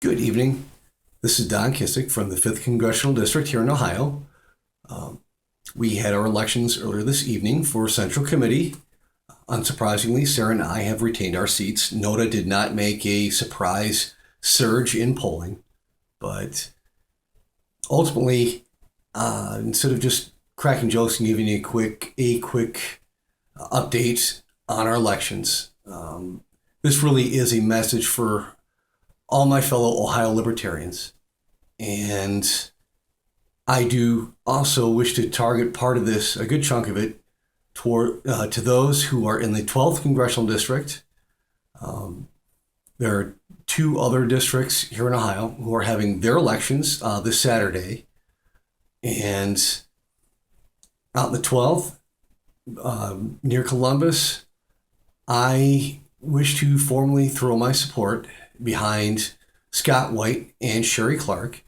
Good evening. This is Don Kissick from the 5th Congressional District here in Ohio. We had our elections earlier this evening for Central Committee. Unsurprisingly, Sarah and I have retained our seats. NOTA did not make a surprise surge in polling, but ultimately, instead of just cracking jokes and giving you a quick update on our elections, this really is a message for all my fellow Ohio Libertarians. And I do also wish to target part of this, a good chunk of it, to those who are in the 12th Congressional District. There are two other districts here in Ohio who are having their elections this Saturday. And out in the 12th, near Columbus, I wish to formally throw my support behind Scott White and Sherry Clark.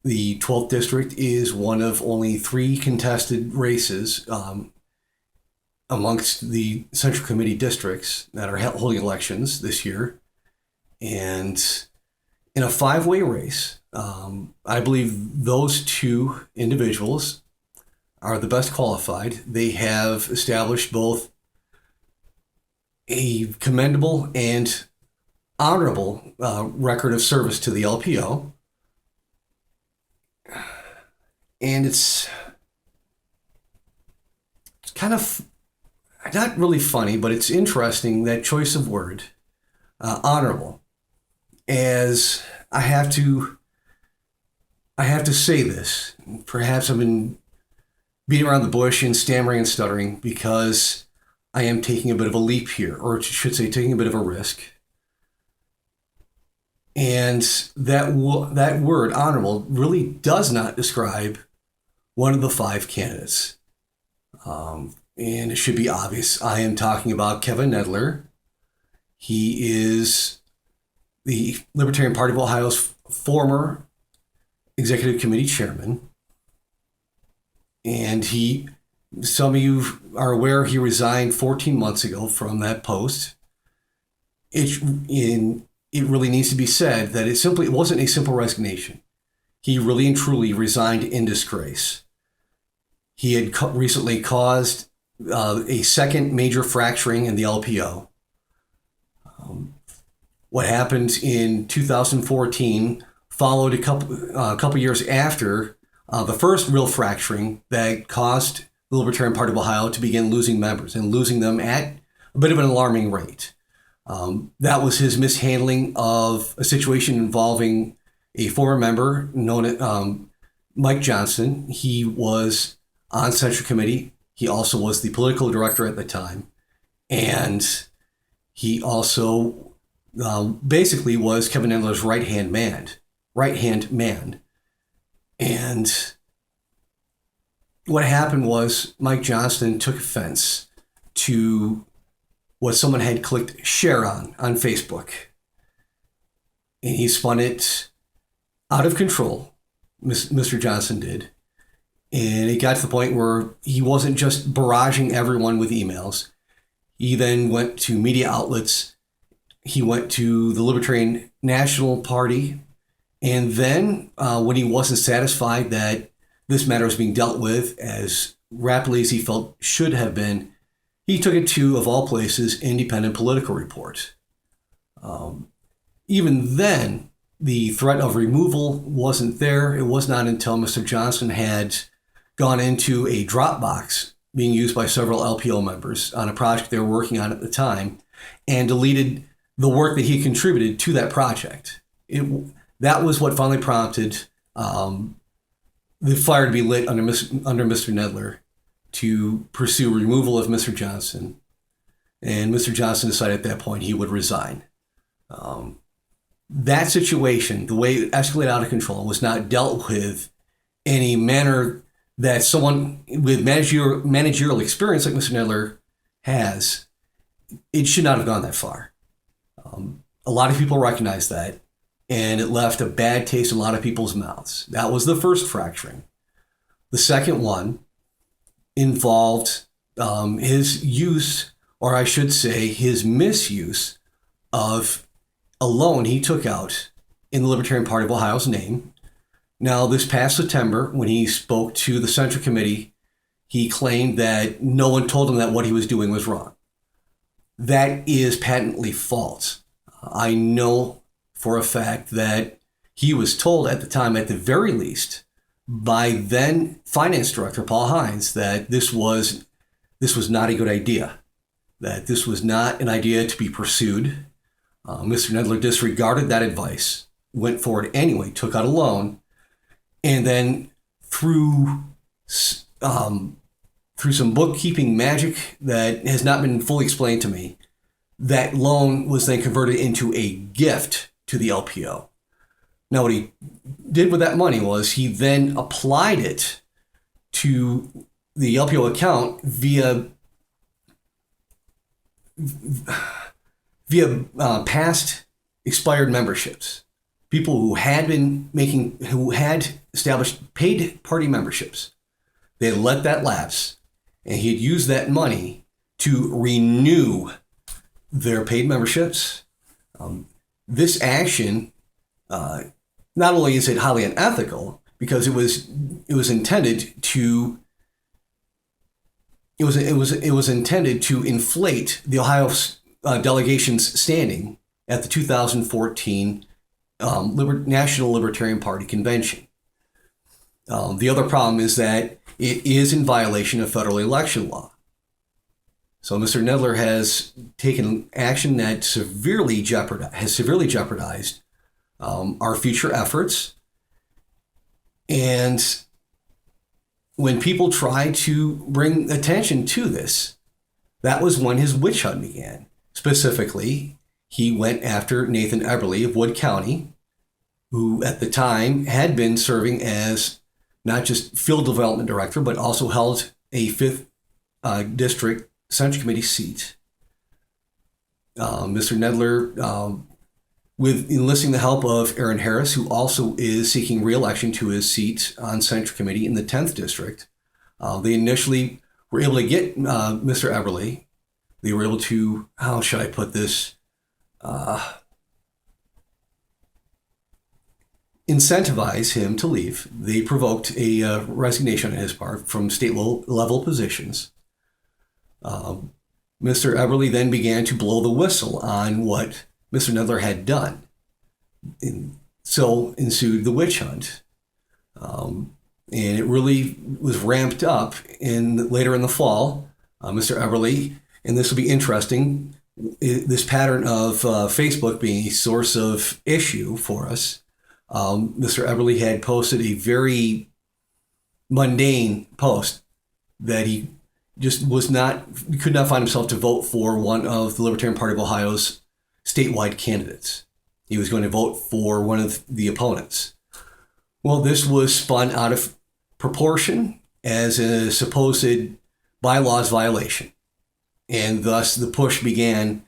The 12th district is one of only 3 contested races amongst the Central Committee districts that are holding elections this year. And in a 5-way race, I believe those 2 individuals are the best qualified. They have established both a commendable and honorable record of service to the LPO. And it's kind of not really funny, but it's interesting, that choice of word, honorable, as I have to say this. Perhaps I've been beating around the bush and stammering and stuttering because I am taking a bit of a leap here, or I should say taking a bit of a risk. And that word, honorable, really does not describe one of the 5 candidates. And it should be obvious. I am talking about Kevin Nadler. He is the Libertarian Party of Ohio's former executive committee chairman. And some of you are aware, he resigned 14 months ago from that post. It really needs to be said that it wasn't a simple resignation. He really and truly resigned in disgrace. He had recently caused a second major fracturing in the LPO. What happened in 2014 followed a couple years after the first real fracturing that caused the Libertarian Party of Ohio to begin losing members, and losing them at a bit of an alarming rate. That was his mishandling of a situation involving a former member known as Mike Johnson. He was on Central Committee. He also was the political director at the time. And he also basically was Kevin Nadler's right-hand man. And what happened was Mike Johnson took offense to what someone had clicked share on Facebook. And he spun it out of control, Mr. Johnson did. And it got to the point where he wasn't just barraging everyone with emails. He then went to media outlets. He went to the Libertarian National Party. And then when he wasn't satisfied that this matter was being dealt with as rapidly as he felt should have been, he took it to, of all places, Independent Political Report. Even then, the threat of removal wasn't there. It was not until Mr. Johnson had gone into a Dropbox being used by several LPO members on a project they were working on at the time, and deleted the work that he contributed to that project. That was what finally prompted the fire to be lit under Mr. Nadler to pursue removal of Mr. Johnson. And Mr. Johnson decided at that point he would resign. That situation, the way it escalated out of control, was not dealt with in a manner that someone with managerial experience like Mr. Nadler has. It should not have gone that far. A lot of people recognize that, and it left a bad taste in a lot of people's mouths. That was the first fracturing. The second one involved his use, or I should say his misuse, of a loan he took out in the Libertarian Party of Ohio's name. Now, this past September, when he spoke to the Central Committee, he claimed that no one told him that what he was doing was wrong. That is patently false. I know for a fact that he was told at the time, at the very least, by then Finance Director Paul Hines, that this was not a good idea, that this was not an idea to be pursued. Mr. Nadler disregarded that advice, went forward anyway, took out a loan, and then through some bookkeeping magic that has not been fully explained to me, that loan was then converted into a gift to the LPO. Now, what he did with that money was he then applied it to the LPO account via past expired memberships. People who had established paid party memberships. They had let that lapse, and he had used that money to renew their paid memberships. This action, not only is it highly unethical, because it was intended to inflate the Ohio delegation's standing at the 2014 National Libertarian Party Convention. The other problem is that it is in violation of federal election law. So Mr. Nadler has taken action that has severely jeopardized our future efforts. And when people tried to bring attention to this, that was when his witch hunt began. Specifically, he went after Nathan Eberly of Wood County, who at the time had been serving as not just field development director, but also held a 5th District Central Committee seat. Mr. Nadler, with enlisting the help of Aaron Harris, who also is seeking re-election to his seat on Central Committee in the 10th District, they initially were able to get Mr. Eberly. They were able to, how should I put this, incentivize him to leave. They provoked a resignation on his part from state level positions. Mr. Eberly then began to blow the whistle on what Mr. Nadler had done. And so ensued the witch hunt. And it really was ramped up later in the fall. Mr. Eberly, and this will be interesting, this pattern of Facebook being a source of issue for us. Mr. Eberly had posted a very mundane post that he just could not find himself to vote for one of the Libertarian Party of Ohio's statewide candidates. He was going to vote for one of the opponents. Well, this was spun out of proportion as a supposed bylaws violation. And thus the push began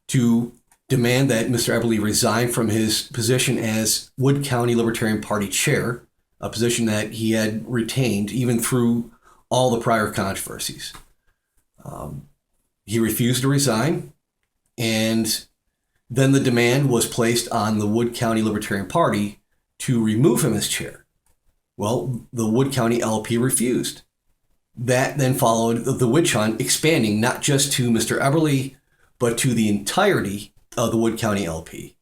to demand that Mr. Eberly resign from his position as Wood County Libertarian Party chair, a position that he had retained even through all the prior controversies. He refused to resign, and then the demand was placed on the Wood County Libertarian Party to remove him as chair. Well, the Wood County LP refused. That then followed the witch hunt, expanding not just to Mr. Eberly, but to the entirety of the Wood County LP.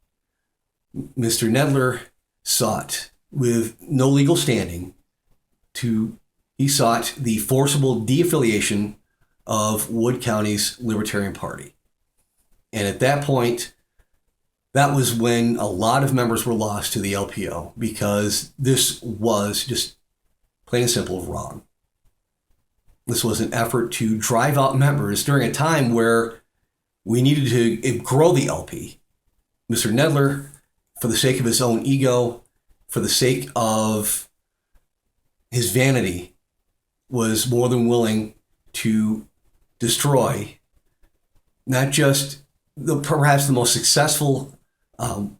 Mr. Nadler sought, with no legal standing, he sought the forcible de-affiliation of Wood County's Libertarian Party. And at that point, that was when a lot of members were lost to the LPO, because this was just plain and simple wrong. This was an effort to drive out members during a time where we needed to grow the LP. Mr. Nadler, for the sake of his own ego, for the sake of his vanity, was more than willing to destroy not just perhaps the most successful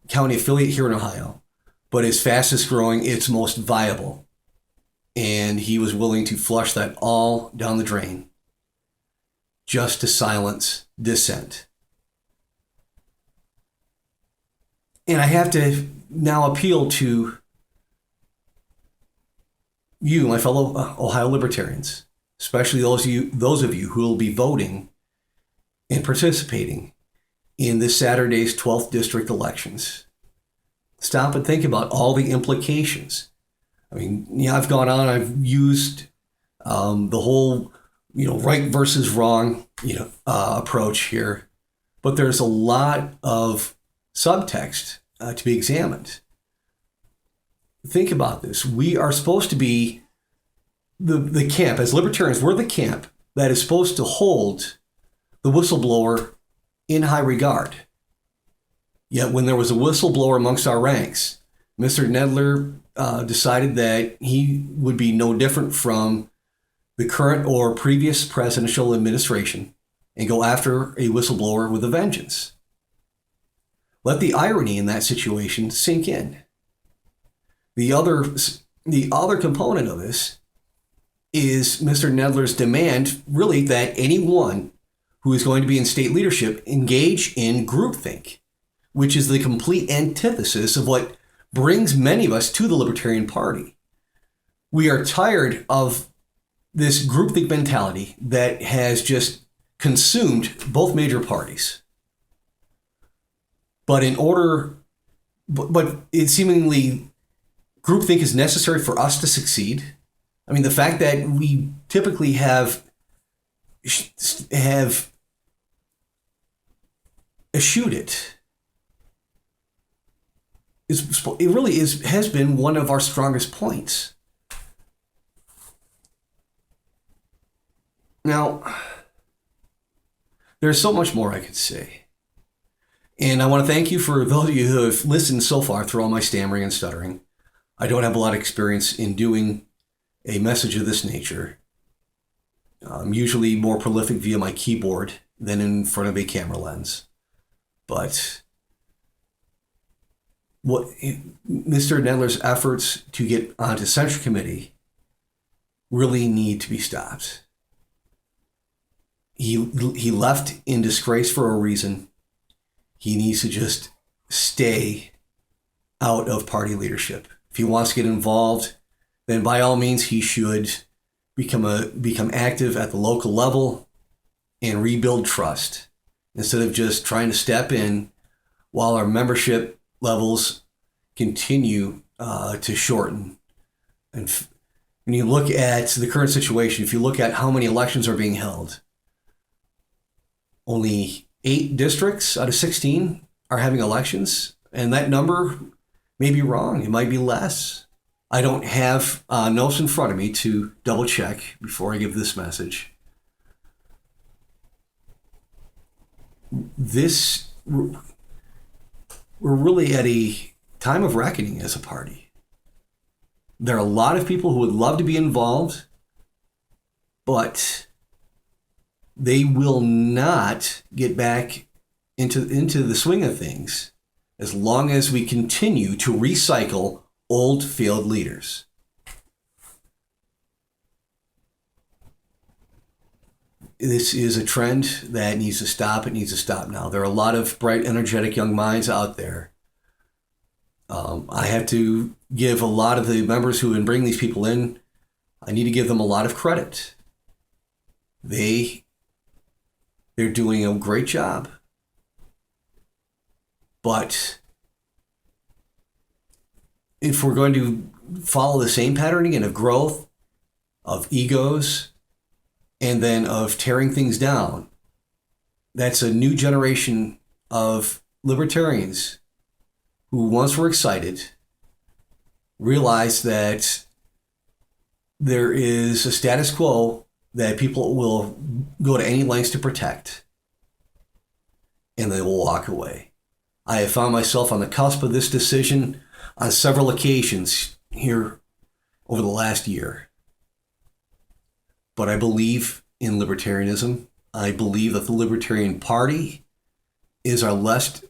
county affiliate here in Ohio, but its fastest growing, its most viable. And he was willing to flush that all down the drain just to silence dissent. And I have to now appeal to you, my fellow Ohio Libertarians, especially those of you who will be voting and participating in this Saturday's 12th district elections. Stop and think about all the implications. I mean, I've gone on, I've used the whole, right versus wrong, approach here, but there's a lot of subtext to be examined. Think about this. We are supposed to be the camp, as libertarians, we're the camp that is supposed to hold the whistleblower in high regard. Yet when there was a whistleblower amongst our ranks, Mr. Nadler decided that he would be no different from the current or previous presidential administration and go after a whistleblower with a vengeance. Let the irony in that situation sink in. The other component of this is Mr. Nadler's demand, really, that anyone who is going to be in state leadership engage in groupthink, which is the complete antithesis of what brings many of us to the Libertarian Party. We are tired of this groupthink mentality that has just consumed both major parties. But it seemingly groupthink is necessary for us to succeed. I mean, the fact that we typically have eschewed it has been one of our strongest points. Now, there's so much more I could say. And I want to thank you for those of you who have listened so far through all my stammering and stuttering. I don't have a lot of experience in doing a message of this nature. I'm usually more prolific via my keyboard than in front of a camera lens. But what Mr. Nadler's efforts to get onto Central Committee really need to be stopped. He left in disgrace for a reason. He needs to just stay out of party leadership. If he wants to get involved, then by all means he should become active at the local level and rebuild trust instead of just trying to step in while our membership levels continue to shorten. And when you look at the current situation, if you look at how many elections are being held, only 8 districts out of 16 are having elections, and that number may be wrong. It might be less. I don't have notes in front of me to double check before I give this message. We're really at a time of reckoning as a party. There are a lot of people who would love to be involved, but they will not get back into the swing of things as long as we continue to recycle old failed leaders. This is a trend that needs to stop. It needs to stop now. There are a lot of bright, energetic young minds out there. I have to give a lot of the members who have been bringing these people in, I need to give them a lot of credit. They're doing a great job. But if we're going to follow the same pattern again of growth, of egos, and then of tearing things down, that's a new generation of libertarians who once were excited, realize that there is a status quo that people will go to any lengths to protect, and they will walk away. I have found myself on the cusp of this decision on several occasions here over the last year. But I believe in libertarianism. I believe that the Libertarian Party is our last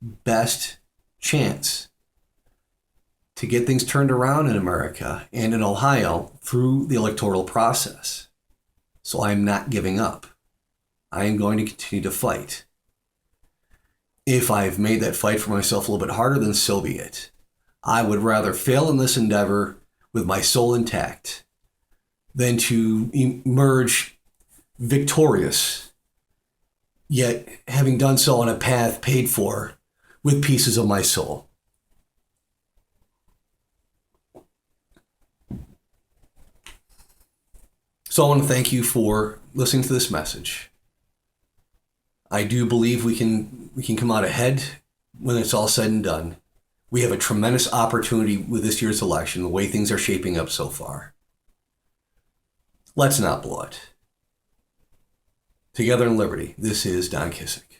best chance to get things turned around in America and in Ohio through the electoral process. So I'm not giving up. I am going to continue to fight. If I've made that fight for myself a little bit harder, then so be it. I would rather fail in this endeavor with my soul intact than to emerge victorious, yet having done so on a path paid for with pieces of my soul. So I want to thank you for listening to this message. I do believe we can come out ahead when it's all said and done. We have a tremendous opportunity with this year's election, the way things are shaping up so far. Let's not blow it. Together in liberty, this is Don Kissick.